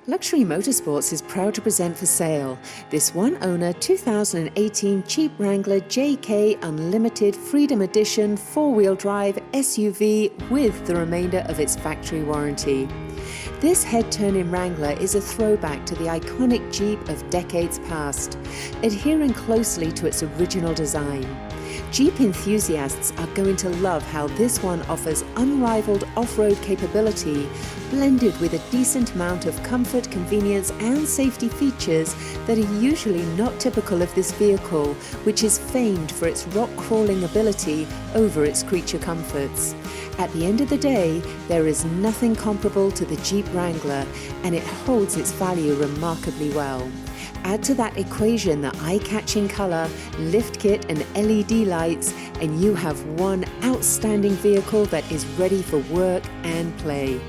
Luxury Motorsports is proud to present for sale this one-owner 2018 Jeep Wrangler JK Unlimited Freedom Edition four-wheel drive SUV with the remainder of its factory warranty. This head-turning Wrangler is a throwback to the iconic Jeep of decades past, adhering closely to its original design. Jeep enthusiasts are going to love how this one offers unrivaled off-road capability, blended with a decent amount of comfort, convenience and safety features that are usually not typical of this vehicle, which is famed for its rock-crawling ability over its creature comforts. At the end of the day, there is nothing comparable to the Jeep Wrangler, and it holds its value remarkably well. Add to that equation the eye-catching color, lift kit and LED lights, and you have one outstanding vehicle that is ready for work and play.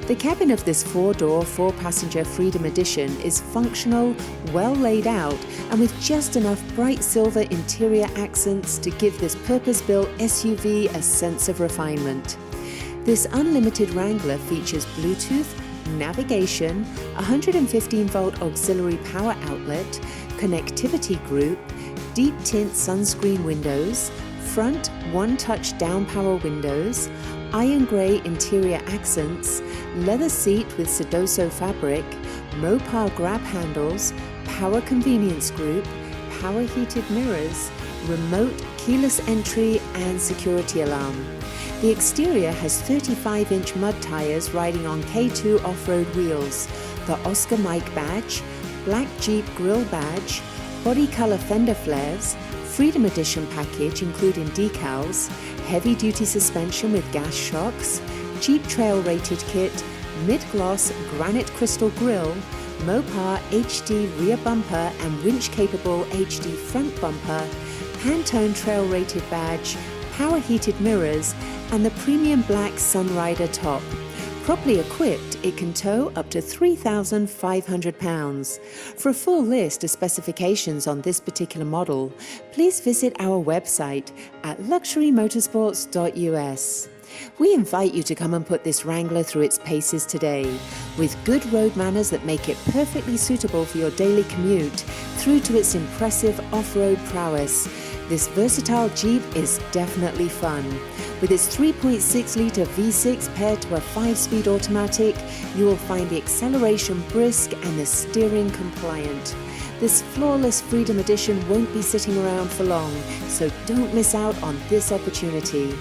The cabin of this four-door, four-passenger Freedom Edition is functional, well laid out, and with just enough bright silver interior accents to give this purpose-built SUV a sense of refinement. This unlimited Wrangler features Bluetooth, navigation, 115-volt auxiliary power outlet, connectivity group, deep tint sunscreen windows, front one-touch down power windows, iron grey interior accents, leather seat with Sedoso fabric, Mopar grab handles, power convenience group, power heated mirrors, remote keyless entry and security alarm. The exterior has 35-inch mud tires riding on K2 off-road wheels, the Oscar Mike badge, black Jeep grille badge, body color fender flares, Freedom Edition package including decals, heavy-duty suspension with gas shocks, Jeep Trail rated kit, mid-gloss granite crystal grille, Mopar HD rear bumper and winch-capable HD front bumper, Pantone Trail rated badge, power heated mirrors, and the premium black Sunrider top. Properly equipped, it can tow up to 3,500 pounds. For a full list of specifications on this particular model, please visit our website at luxurymotorsports.us. We invite you to come and put this Wrangler through its paces today, with good road manners that make it perfectly suitable for your daily commute, through to its impressive off-road prowess. This versatile Jeep is definitely fun. With its 3.6-litre V6 paired to a 5-speed automatic, you will find the acceleration brisk and the steering compliant. This flawless Freedom Edition won't be sitting around for long, so don't miss out on this opportunity.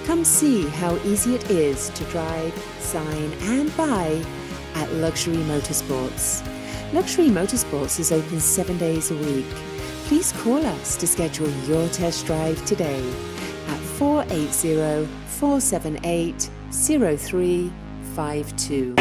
Come see how easy it is to drive, sign and buy at Luxury Motorsports. Luxury Motorsports is open 7 days a week. Please call us to schedule your test drive today at 480-478-0352.